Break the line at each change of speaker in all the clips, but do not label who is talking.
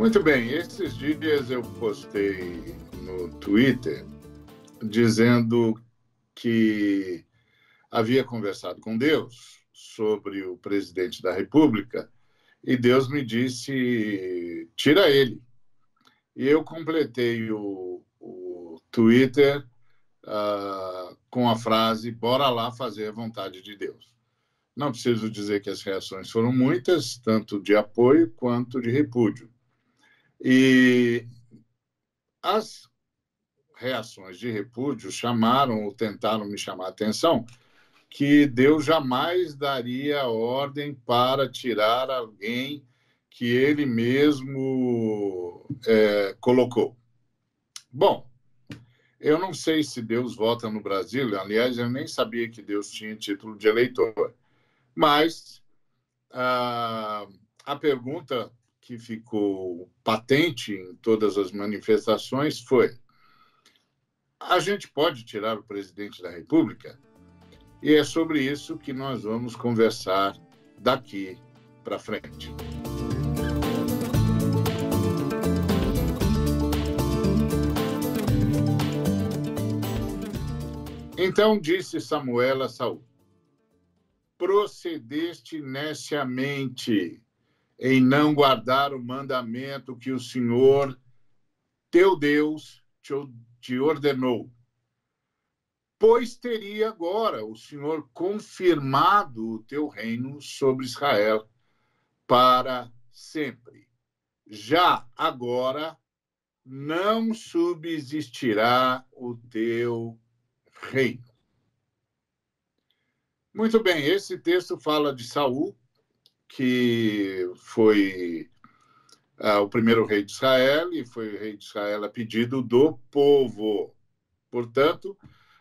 Muito bem, esses dias eu postei no Twitter dizendo que havia conversado com Deus sobre o presidente da República e Deus me disse, tira ele. E eu completei o Twitter com a frase, bora lá fazer a vontade de Deus. Não preciso dizer que as reações foram muitas, tanto de apoio quanto de repúdio. E as reações de repúdio chamaram ou tentaram me chamar a atenção que Deus jamais daria ordem para tirar alguém que ele mesmo colocou. Bom, eu não sei se Deus vota no Brasil, aliás, eu nem sabia que Deus tinha título de eleitor, mas a pergunta que ficou patente em todas as manifestações foi: a gente pode tirar o presidente da República? E é sobre isso que nós vamos conversar daqui para frente. Então disse Samuel a Saul: procedeste neciamente em não guardar o mandamento que o Senhor, teu Deus, te ordenou. Pois teria agora o Senhor confirmado o teu reino sobre Israel para sempre. Já agora não subsistirá o teu reino. Muito bem, esse texto fala de Saul, que foi o primeiro rei de Israel, e foi o rei de Israel a pedido do povo. Portanto,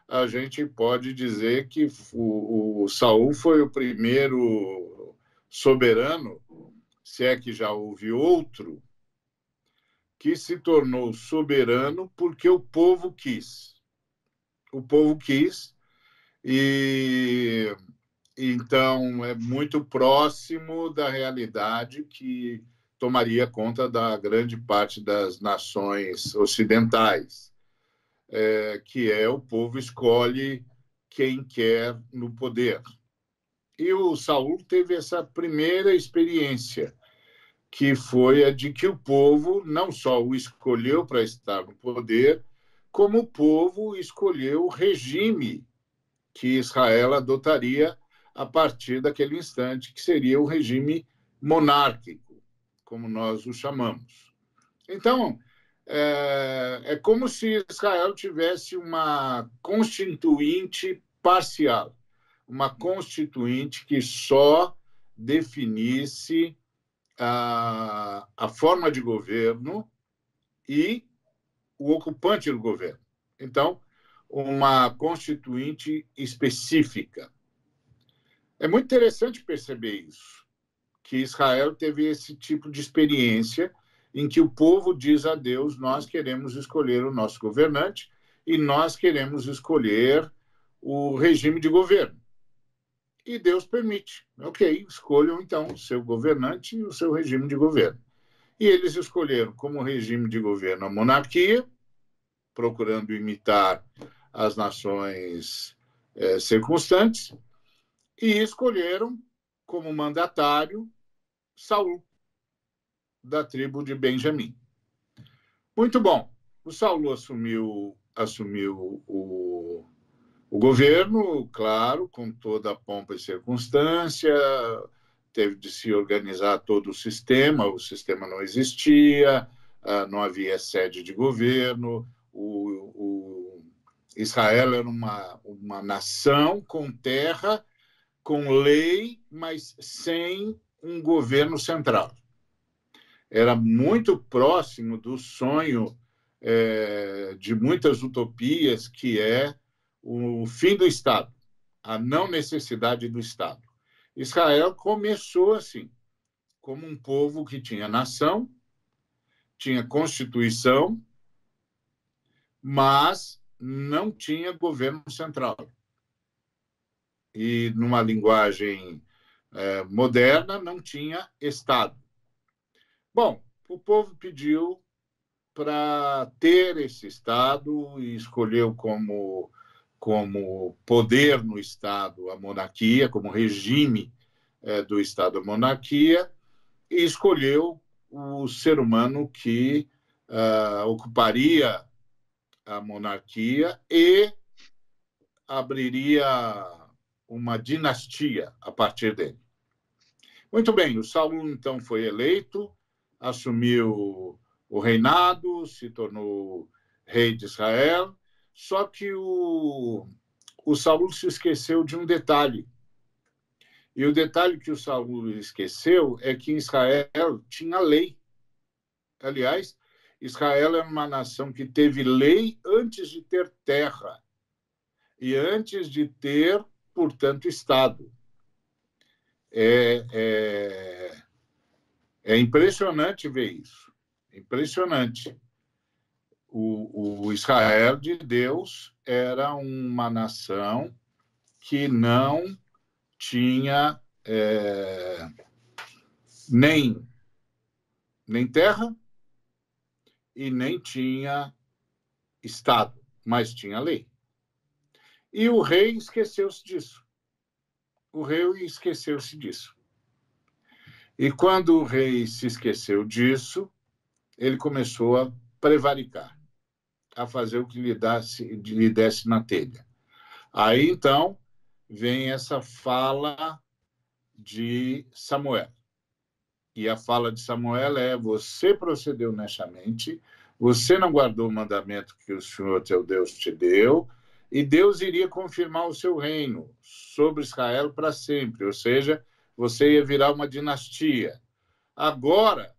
a gente pode dizer que o Saul foi o primeiro soberano, se é que já houve outro, que se tornou soberano porque o povo quis. O povo quis, e então é muito próximo da realidade que tomaria conta da grande parte das nações ocidentais, que é o povo escolhe quem quer no poder. E o Saul teve essa primeira experiência, que foi a de que o povo não só o escolheu para estar no poder, como o povo escolheu o regime que Israel adotaria a partir daquele instante, que seria o regime monárquico, como nós o chamamos. Então, é como se Israel tivesse uma constituinte parcial, uma constituinte que só definisse a forma de governo e o ocupante do governo. Então, uma constituinte específica. É muito interessante perceber isso, que Israel teve esse tipo de experiência em que o povo diz a Deus: nós queremos escolher o nosso governante e nós queremos escolher o regime de governo. E Deus permite. Ok, escolham então o seu governante e o seu regime de governo. E eles escolheram como regime de governo a monarquia, procurando imitar as nações circunstantes, e escolheram como mandatário Saul, da tribo de Benjamim. Muito bom. O Saul assumiu o governo, claro, com toda a pompa e circunstância, teve de se organizar todo o sistema não existia, não havia sede de governo, Israel era uma nação com terra, com lei, mas sem um governo central. Era muito próximo do sonho de muitas utopias, que é o fim do Estado, a não necessidade do Estado. Israel começou assim, como um povo que tinha nação, tinha constituição, mas não tinha governo central. E, numa linguagem moderna, não tinha Estado. Bom, o povo pediu para ter esse Estado e escolheu como poder no Estado a monarquia, como regime do Estado a monarquia, e escolheu o ser humano que ocuparia a monarquia e abriria uma dinastia a partir dele. Muito bem, o Saul então foi eleito, assumiu o reinado, se tornou rei de Israel, só que o Saul se esqueceu de um detalhe. E o detalhe que o Saul esqueceu é que em Israel tinha lei. Aliás, Israel era uma nação que teve lei antes de ter terra e antes de ter, portanto, Estado. É impressionante ver isso. Impressionante. O Israel de Deus era uma nação que não tinha nem terra e nem tinha Estado, mas tinha lei. E o rei esqueceu-se disso. O rei esqueceu-se disso. E quando o rei se esqueceu disso, ele começou a prevaricar, a fazer o que lhe desse na telha. Aí, então, vem essa fala de Samuel. E a fala de Samuel é: você procedeu honestamente, você não guardou o mandamento que o Senhor teu Deus te deu, e Deus iria confirmar o seu reino sobre Israel para sempre, ou seja, você ia virar uma dinastia. Agora,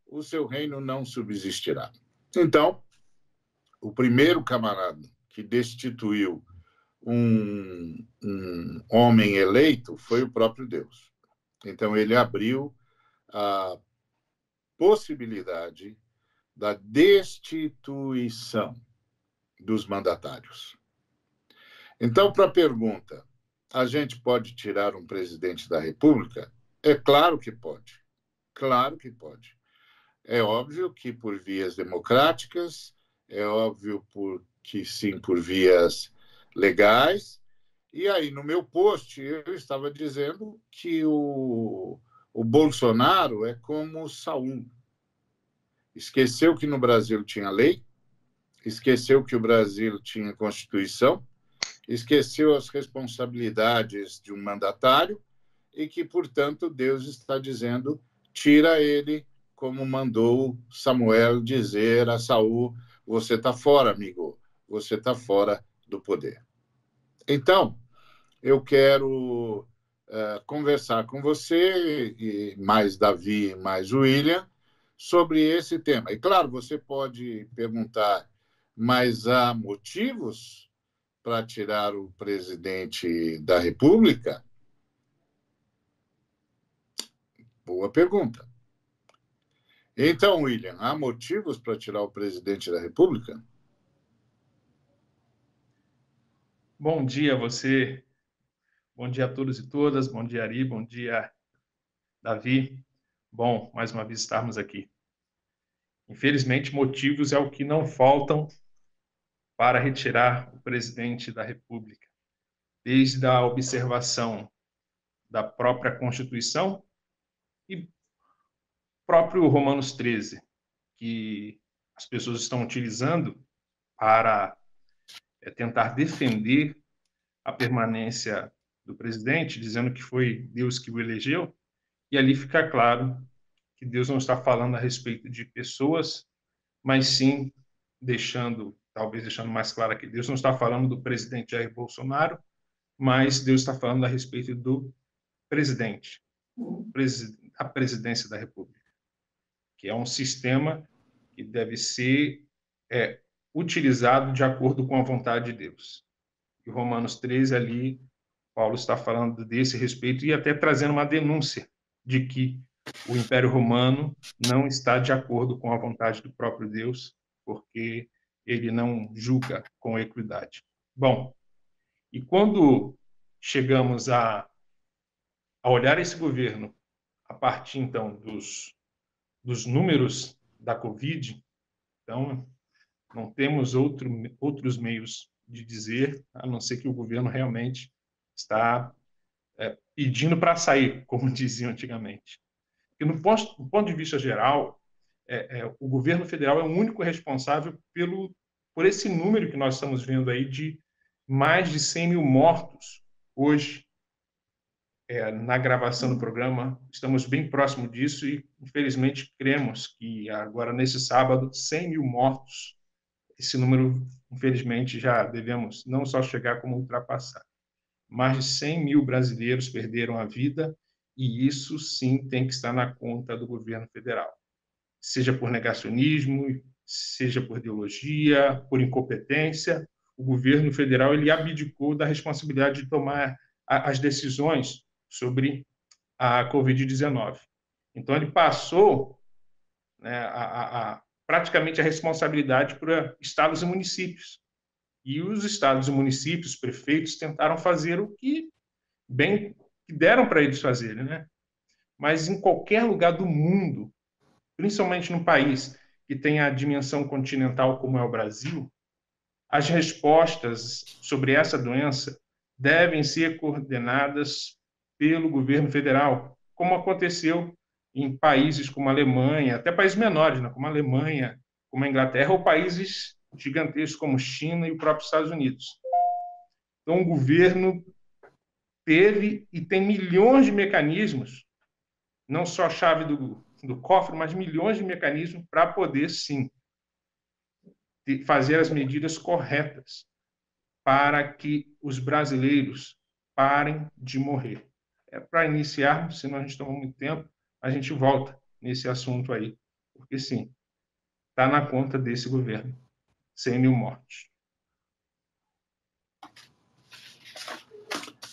o seu reino não subsistirá. Então, o primeiro camarada que destituiu um homem eleito foi o próprio Deus. Então, ele abriu a possibilidade da destituição dos mandatários. Então, para a pergunta, a gente pode tirar um presidente da República? É claro que pode. Claro que pode. É óbvio que por vias democráticas, é óbvio que sim, por vias legais. E aí, no meu post, eu estava dizendo que o Bolsonaro é como o Saul. Esqueceu que no Brasil tinha lei, esqueceu que o Brasil tinha Constituição, esqueceu as responsabilidades de um mandatário e que, portanto, Deus está dizendo: tira ele, como mandou Samuel dizer a Saul: você está fora, amigo, você está fora do poder. Então, eu quero conversar com você, e mais Davi, mais William, sobre esse tema. E, claro, você pode perguntar, mas há motivos para tirar o presidente da República? Boa pergunta. Então, William, há motivos para tirar o presidente da República?
Bom dia a você, bom dia a todos e todas, bom dia Ari, bom dia Davi. Bom, mais uma vez estarmos aqui. Infelizmente, motivos é o que não faltam para retirar o presidente da República. Desde a observação da própria Constituição e próprio Romanos 13, que as pessoas estão utilizando para tentar defender a permanência do presidente, dizendo que foi Deus que o elegeu, e ali fica claro que Deus não está falando a respeito de pessoas, mas sim talvez deixando mais claro que Deus não está falando do presidente Jair Bolsonaro, mas Deus está falando a respeito do presidente, a presidência da República, que é um sistema que deve ser utilizado de acordo com a vontade de Deus. E Romanos 13 ali, Paulo está falando desse respeito e até trazendo uma denúncia de que o Império Romano não está de acordo com a vontade do próprio Deus, porque ele não julga com equidade. Bom, e quando chegamos a olhar esse governo a partir, então, dos números da Covid. Então, não temos outros meios de dizer, a não ser que o governo realmente está pedindo para sair, como diziam antigamente. Porque, do ponto de vista geral, o governo federal é o único responsável por esse número que nós estamos vendo aí de mais de 100 mil mortos hoje. Na gravação do programa, estamos bem próximo disso e, infelizmente, cremos que agora, nesse sábado, 100 mil mortos. Esse número, infelizmente, já devemos não só chegar, como ultrapassar. Mais de 100 mil brasileiros perderam a vida e isso, sim, tem que estar na conta do governo federal. Seja por negacionismo, seja por ideologia, por incompetência, o governo federal ele abdicou da responsabilidade de tomar as decisões sobre a Covid-19. Então, ele passou, né, praticamente a responsabilidade para estados e municípios. E os estados e municípios, os prefeitos, tentaram fazer o que deram para eles fazerem, né? Mas em qualquer lugar do mundo, principalmente num país que tem a dimensão continental como é o Brasil, as respostas sobre essa doença devem ser coordenadas pelo governo federal, como aconteceu em países como a Alemanha, até países menores, né, como a Alemanha, como a Inglaterra, ou países gigantescos como China e o próprio Estados Unidos. Então, o governo teve e tem milhões de mecanismos, não só a chave do cofre, mas milhões de mecanismos para poder, sim, fazer as medidas corretas para que os brasileiros parem de morrer. Para iniciarmos, senão a gente toma muito tempo, a gente volta nesse assunto aí, porque sim, está na conta desse governo, 100 mil mortos.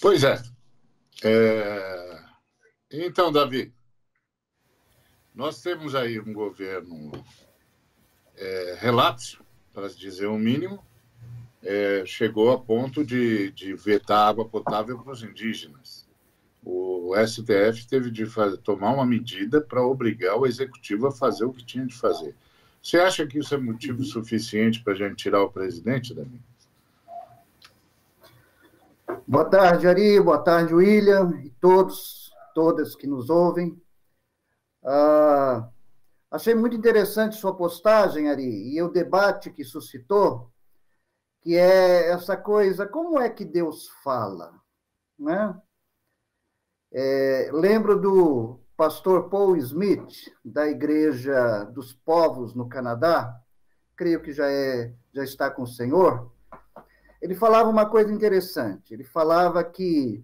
Pois é. Então, Davi, nós temos aí um governo relapso, para dizer o mínimo, chegou a ponto de vetar água potável para os indígenas. O STF teve de tomar uma medida para obrigar o executivo a fazer o que tinha de fazer. Você acha que isso é motivo suficiente para a gente tirar o presidente, Davi?
Boa tarde, Ari. Boa tarde, William, e todas que nos ouvem. Achei muito interessante sua postagem, Ari, e o debate que suscitou, que é essa coisa, como é que Deus fala? Né? Lembro do pastor Paul Smith, da Igreja dos Povos no Canadá, creio que já está com o Senhor. Ele falava uma coisa interessante, ele falava que,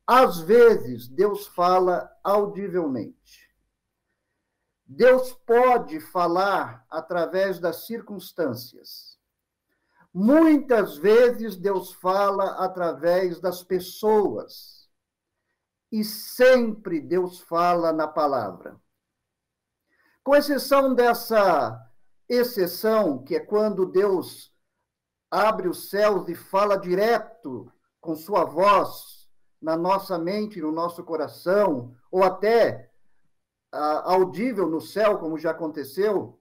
às vezes, Deus fala audivelmente. Deus pode falar através das circunstâncias. Muitas vezes, Deus fala através das pessoas. E sempre Deus fala na palavra. Com exceção dessa exceção, que é quando Deus abre os céus e fala direto com sua voz na nossa mente, no nosso coração, ou até audível no céu, como já aconteceu,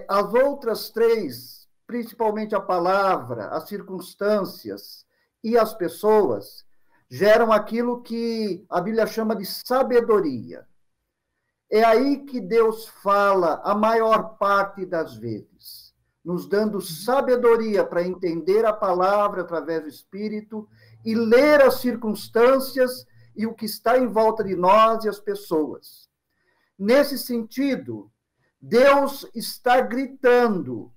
as outras três, principalmente a palavra, as circunstâncias e as pessoas, geram aquilo que a Bíblia chama de sabedoria. É aí que Deus fala a maior parte das vezes, nos dando sabedoria para entender a palavra através do Espírito e ler as circunstâncias e o que está em volta de nós e as pessoas. Nesse sentido, Deus está gritando: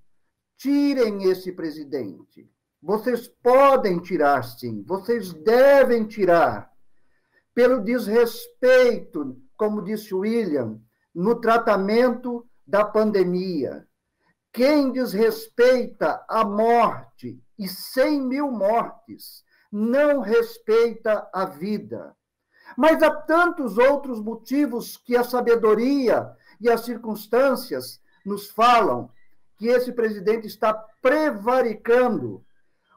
tirem esse presidente. Vocês podem tirar, sim. Vocês devem tirar. Pelo desrespeito, como disse William, no tratamento da pandemia. Quem desrespeita a morte e 100 mil mortes não respeita a vida. Mas há tantos outros motivos que a sabedoria e as circunstâncias nos falam que esse presidente está prevaricando.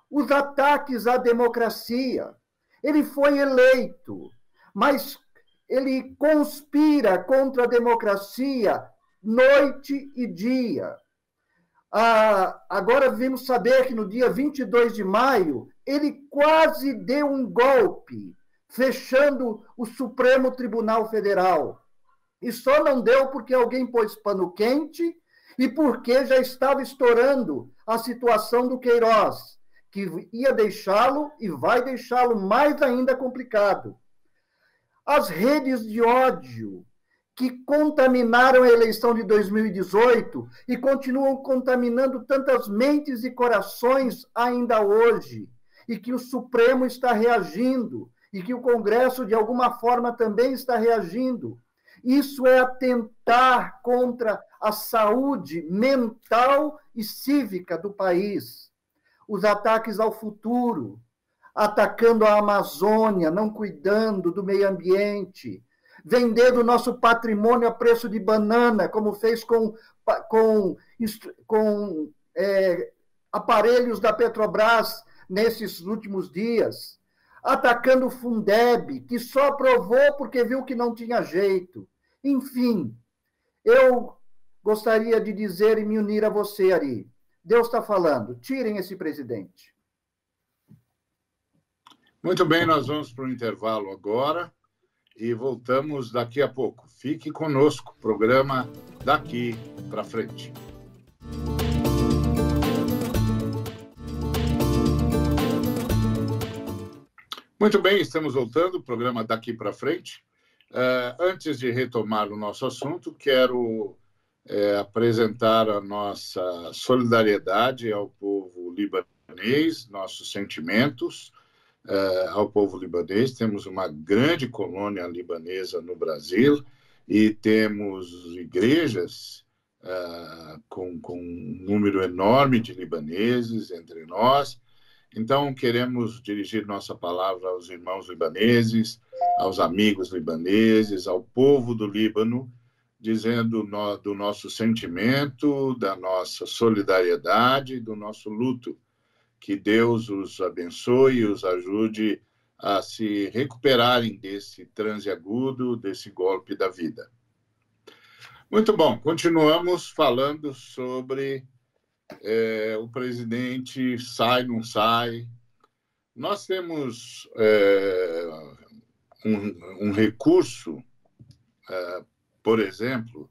Os ataques à democracia. Ele foi eleito, mas ele conspira contra a democracia noite e dia. Agora vimos saber que no dia 22 de maio, ele quase deu um golpe, fechando o Supremo Tribunal Federal. E só não deu porque alguém pôs pano quente e porque já estava estourando a situação do Queiroz, que ia deixá-lo e vai deixá-lo mais ainda complicado. As redes de ódio que contaminaram a eleição de 2018 e continuam contaminando tantas mentes e corações ainda hoje, e que o Supremo está reagindo, e que o Congresso, de alguma forma, também está reagindo. Isso é atentar contra a saúde mental e cívica do país. Os ataques ao futuro, atacando a Amazônia, não cuidando do meio ambiente, vendendo o nosso patrimônio a preço de banana, como fez com aparelhos da Petrobras nesses últimos dias, atacando o Fundeb, que só aprovou porque viu que não tinha jeito. Enfim, eu gostaria de dizer e me unir a você, Ari. Deus está falando, tirem esse presidente.
Muito bem, nós vamos para o intervalo agora e voltamos daqui a pouco. Fique conosco, programa Daqui para Frente. Muito bem, estamos voltando, programa Daqui para Frente. Antes de retomar o nosso assunto, quero apresentar a nossa solidariedade ao povo libanês, nossos sentimentos ao povo libanês. Temos uma grande colônia libanesa no Brasil e temos igrejas com um número enorme de libaneses entre nós. Então, queremos dirigir nossa palavra aos irmãos libaneses, aos amigos libaneses, ao povo do Líbano, dizendo do nosso sentimento, da nossa solidariedade, do nosso luto. Que Deus os abençoe e os ajude a se recuperarem desse transe agudo, desse golpe da vida. Muito bom, continuamos falando sobre o presidente sai, não sai. Nós temos um recurso, por exemplo,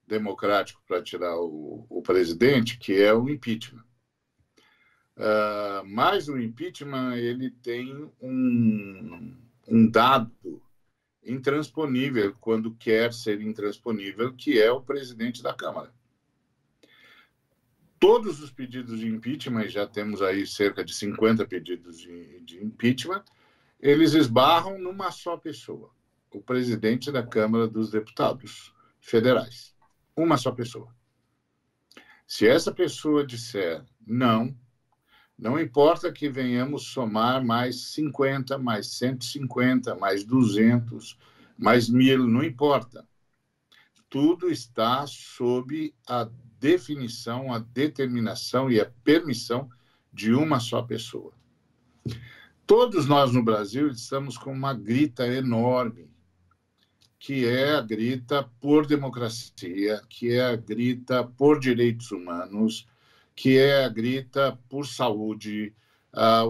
democrático para tirar o presidente, que é o impeachment. Mas o impeachment ele tem um dado intransponível quando quer ser intransponível, que é o presidente da Câmara. Todos os pedidos de impeachment, já temos aí cerca de 50 pedidos de impeachment, eles esbarram numa só pessoa, o presidente da Câmara dos Deputados Federais. Uma só pessoa. Se essa pessoa disser não importa que venhamos somar mais 50, mais 150, mais 200, mais 1.000, não importa. Tudo está sob a definição, a determinação e a permissão de uma só pessoa. Todos nós no Brasil estamos com uma grita enorme, que é a grita por democracia, que é a grita por direitos humanos, que é a grita por saúde.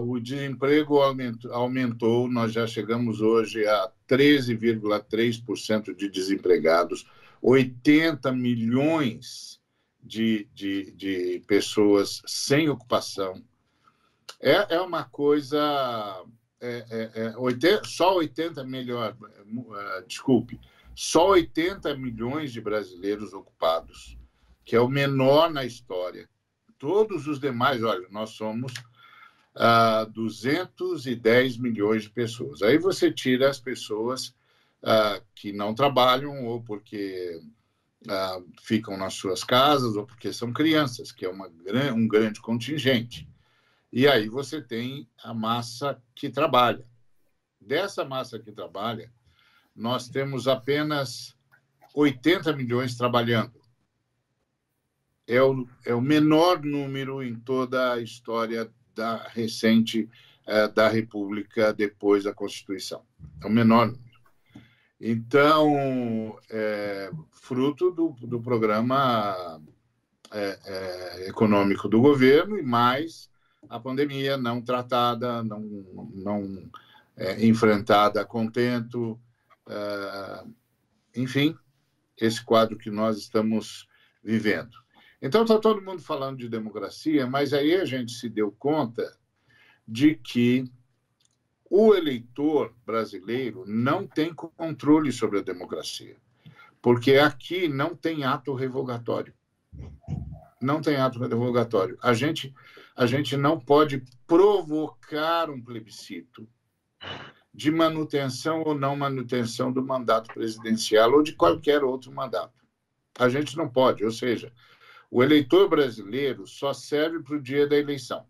O desemprego aumentou, nós já chegamos hoje a 13,3% de desempregados, 80 milhões de pessoas sem ocupação. É uma coisa... só 80 milhões de brasileiros ocupados, que é o menor na história. Todos os demais, olha, nós somos 210 milhões de pessoas. Aí você tira as pessoas que não trabalham ou porque ficam nas suas casas ou porque são crianças, que é um grande contingente. E aí você tem a massa que trabalha. Dessa massa que trabalha, nós temos apenas 80 milhões trabalhando. É o menor número em toda a história recente da República depois da Constituição. É o menor número. Então, fruto do programa econômico do governo e mais a pandemia não tratada, não enfrentada a contento, enfim, esse quadro que nós estamos vivendo. Então, está todo mundo falando de democracia, mas aí a gente se deu conta de que o eleitor brasileiro não tem controle sobre a democracia, porque aqui não tem ato revogatório. Não tem ato revogatório. A gente não pode provocar um plebiscito de manutenção ou não manutenção do mandato presidencial ou de qualquer outro mandato. A gente não pode, ou seja, o eleitor brasileiro só serve para o dia da eleição.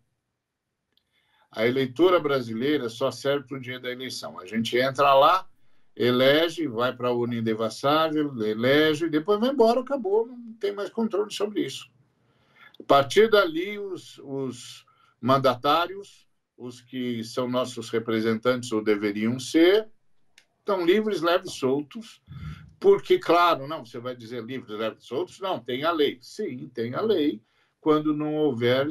A eleitora brasileira só serve para o dia da eleição. A gente entra lá, elege, vai para a urna indevassável, elege, depois vai embora, acabou, não tem mais controle sobre isso. A partir dali, os mandatários, os que são nossos representantes ou deveriam ser, estão livres, leves, soltos, porque, claro, não, você vai dizer livres, leves, soltos, não, tem a lei. Sim, tem a lei, quando não houver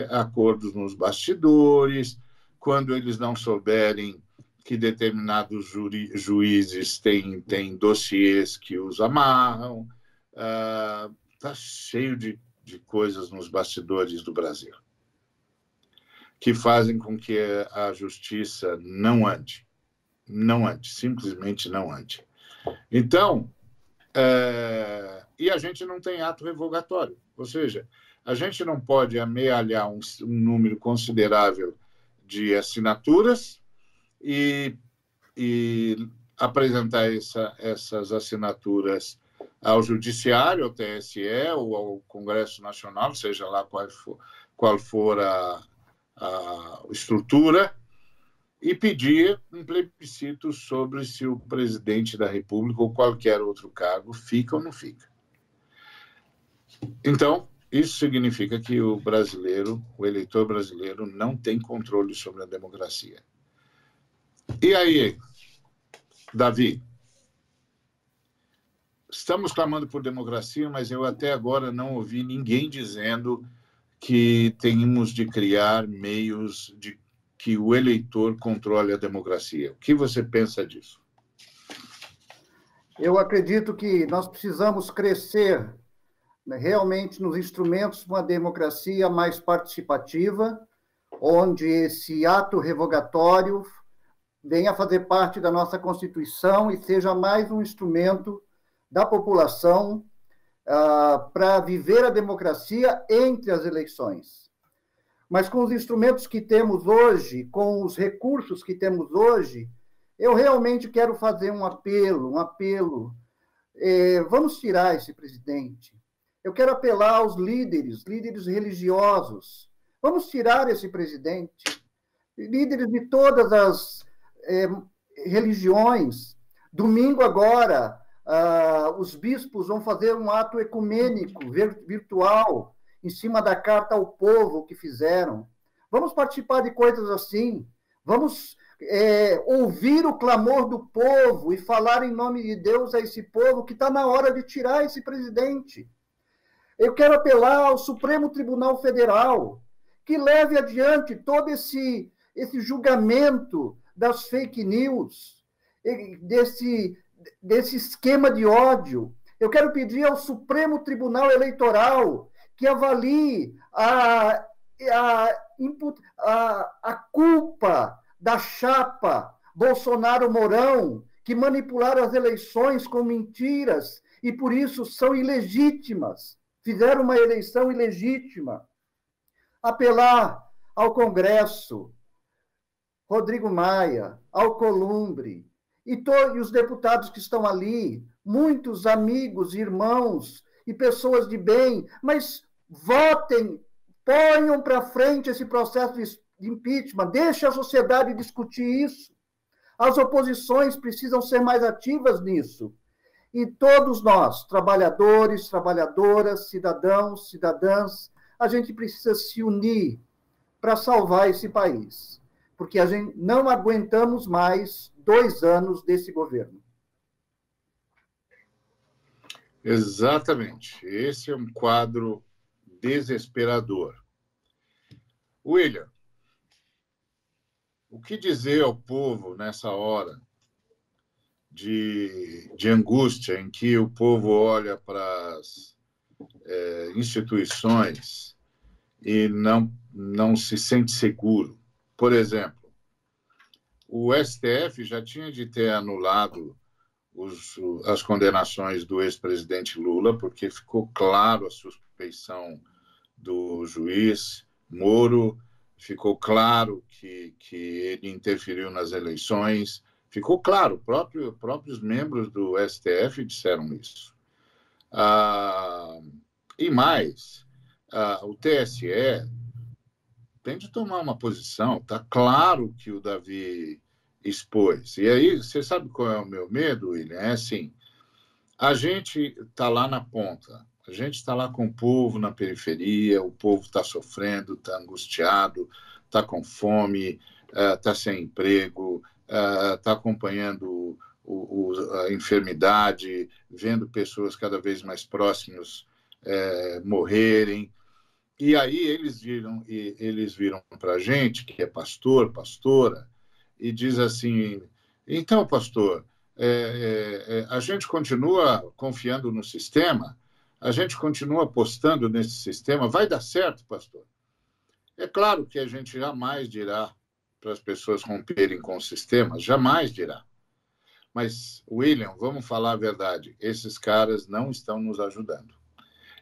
acordos nos bastidores, quando eles não souberem que determinados juízes têm dossiês que os amarram. Está cheio de coisas nos bastidores do Brasil que fazem com que a justiça não ande, simplesmente não ande. Então, e a gente não tem ato revogatório, ou seja, a gente não pode amealhar um número considerável de assinaturas e apresentar essas assinaturas ao Judiciário, ao TSE ou ao Congresso Nacional, seja lá qual for a estrutura, e pedir um plebiscito sobre se o presidente da República ou qualquer outro cargo fica ou não fica. Então, isso significa que o eleitor brasileiro, não tem controle sobre a democracia. E aí, Davi? Estamos clamando por democracia, mas eu até agora não ouvi ninguém dizendo que temos de criar meios de que o eleitor controle a democracia. O que você pensa disso?
Eu acredito que nós precisamos crescer, né, realmente nos instrumentos de uma democracia mais participativa, onde esse ato revogatório venha a fazer parte da nossa Constituição e seja mais um instrumento da população para viver a democracia entre as eleições. Mas com os instrumentos que temos hoje, com os recursos que temos hoje, eu realmente quero fazer um apelo. Vamos tirar esse presidente. Eu quero apelar aos líderes religiosos. Vamos tirar esse presidente. Líderes de todas as religiões. Domingo agora, os bispos vão fazer um ato ecumênico, virtual, em cima da carta ao povo que fizeram. Vamos participar de coisas assim. Vamos ouvir o clamor do povo e falar em nome de Deus a esse povo que está na hora de tirar esse presidente. Eu quero apelar ao Supremo Tribunal Federal que leve adiante todo esse julgamento das fake news, desse esquema de ódio. Eu quero pedir ao Supremo Tribunal Eleitoral que avalie a culpa da chapa Bolsonaro-Mourão, que manipularam as eleições com mentiras e, por isso, são ilegítimas. Fizeram uma eleição ilegítima. Apelar ao Congresso, Rodrigo Maia, Alcolumbre, e os deputados que estão ali, muitos amigos, irmãos e pessoas de bem, mas votem, ponham para frente esse processo de impeachment, deixe a sociedade discutir isso. As oposições precisam ser mais ativas nisso. E todos nós, trabalhadores, trabalhadoras, cidadãos, cidadãs, a gente precisa se unir para salvar esse país, porque a gente não aguentamos mais 2 anos desse governo.
Exatamente. Esse é um quadro desesperador. William, o que dizer ao povo nessa hora de angústia em que o povo olha para as instituições e não se sente seguro? Por exemplo, o STF já tinha de ter anulado as condenações do ex-presidente Lula, porque ficou claro a suspeição do juiz Moro, ficou claro que ele interferiu nas eleições, ficou claro, próprios membros do STF disseram isso. E mais, o TSE tem de tomar uma posição, está claro que o Davi expôs. E aí, você sabe qual é o meu medo, William? É assim, a gente está lá na ponta, a gente está lá com o povo na periferia, o povo está sofrendo, está angustiado, está com fome, está sem emprego, está acompanhando a enfermidade, vendo pessoas cada vez mais próximas morrerem. E aí eles viram para a gente, que é pastor, pastora, e diz assim, então, pastor, a gente continua confiando no sistema, a gente continua apostando nesse sistema, vai dar certo, pastor? É claro que a gente jamais dirá para as pessoas romperem com o sistema, jamais dirá. Mas, William, vamos falar a verdade, esses caras não estão nos ajudando.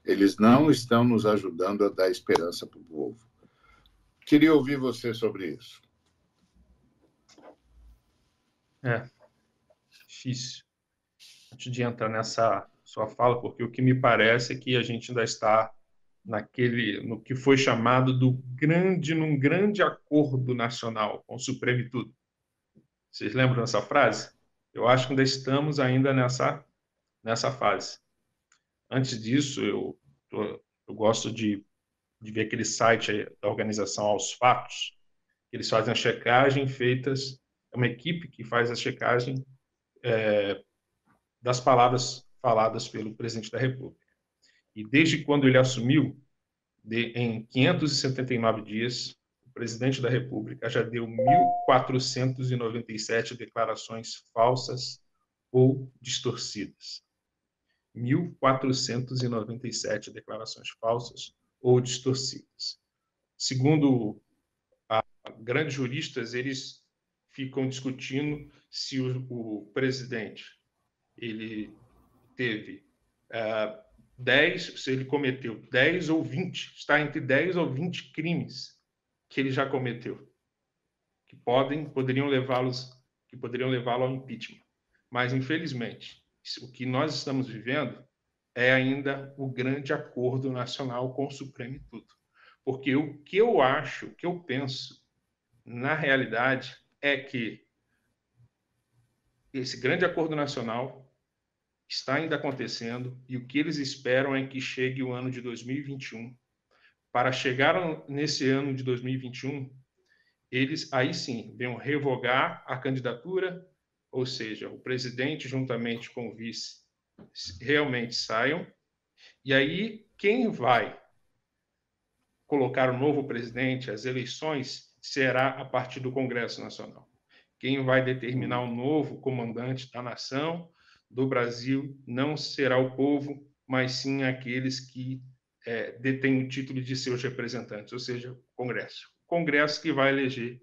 Eles não estão nos ajudando a dar esperança para o povo. Queria ouvir você sobre isso.
Difícil. Antes de entrar nessa sua fala, porque o que me parece é que a gente ainda está no que foi chamado num grande acordo nacional com o Supremo e tudo. Vocês lembram dessa frase? Eu acho que ainda estamos nessa fase. Antes disso, eu gosto de ver aquele site da organização Aos Fatos, que eles fazem a checagem é uma equipe que faz a checagem das palavras faladas pelo presidente da República. E desde quando ele assumiu, em 579 dias, o presidente da República já deu 1.497 declarações falsas ou distorcidas. 1.497 declarações falsas ou distorcidas. Segundo grandes juristas, eles ficam discutindo se o presidente ele teve 10, se ele cometeu 10 ou 20, está entre 10 ou 20 crimes que ele já cometeu, que poderiam levá-lo ao impeachment. Mas, infelizmente, o que nós estamos vivendo é ainda o grande acordo nacional com o Supremo e tudo. Porque o que eu acho, o que eu penso, na realidade, é que esse grande acordo nacional está ainda acontecendo e o que eles esperam é que chegue o ano de 2021. Para chegar nesse ano de 2021, eles aí sim venham revogar a candidatura, ou seja, o presidente juntamente com o vice realmente saiam, e aí quem vai colocar o novo presidente, as eleições, será a partir do Congresso Nacional. Quem vai determinar o novo comandante da nação, do Brasil, não será o povo, mas sim aqueles que detêm o título de seus representantes, ou seja, o Congresso. O Congresso que vai eleger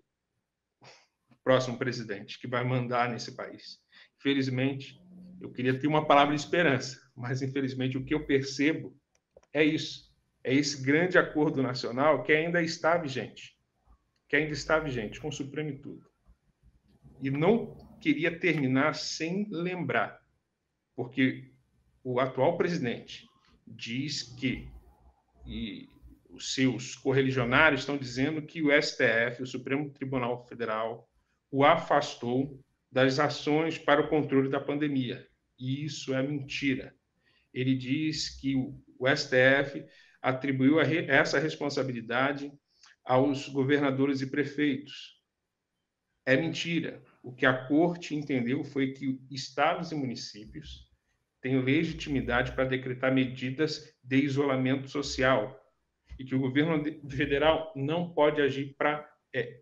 o próximo presidente, que vai mandar nesse país. Infelizmente, eu queria ter uma palavra de esperança, mas infelizmente o que eu percebo é isso. É esse grande acordo nacional que ainda está vigente, com o Supremo e tudo. E não queria terminar sem lembrar, porque o atual presidente diz que, e os seus correligionários estão dizendo que o STF, o Supremo Tribunal Federal, o afastou das ações para o controle da pandemia. E isso é mentira. Ele diz que o STF atribuiu essa responsabilidade aos governadores e prefeitos. É mentira. O que a corte entendeu foi que estados e municípios tem legitimidade para decretar medidas de isolamento social e que o governo federal não pode agir para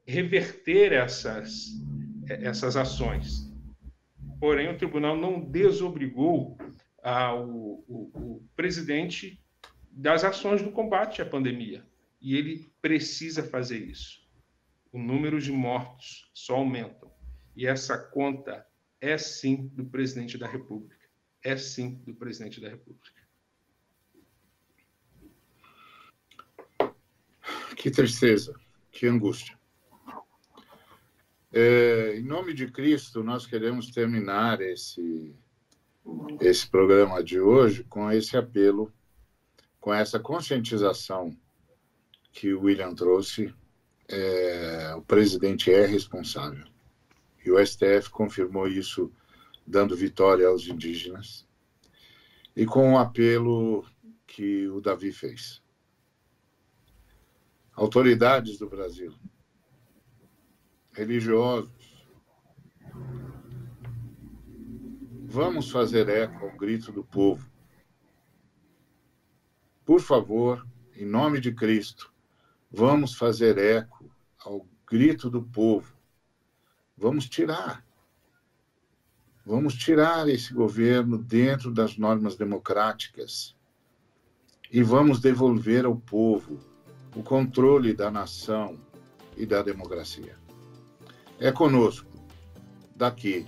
reverter essas ações. Porém, o tribunal não desobrigou o presidente das ações no combate à pandemia. E ele precisa fazer isso. O número de mortos só aumentam. E essa conta é, sim, do presidente da República. É, sim, do presidente da República.
Que tristeza, que angústia. Em nome de Cristo, nós queremos terminar esse programa de hoje com esse apelo, com essa conscientização que o William trouxe. O presidente é responsável. E o STF confirmou isso, dando vitória aos indígenas. E com o apelo que o Davi fez. Autoridades do Brasil, religiosos, vamos fazer eco ao grito do povo. Por favor, em nome de Cristo, vamos fazer eco ao grito do povo. Vamos tirar esse governo dentro das normas democráticas e vamos devolver ao povo o controle da nação e da democracia. É conosco, daqui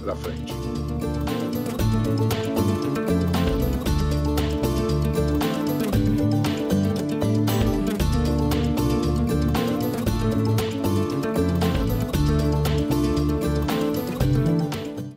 para frente.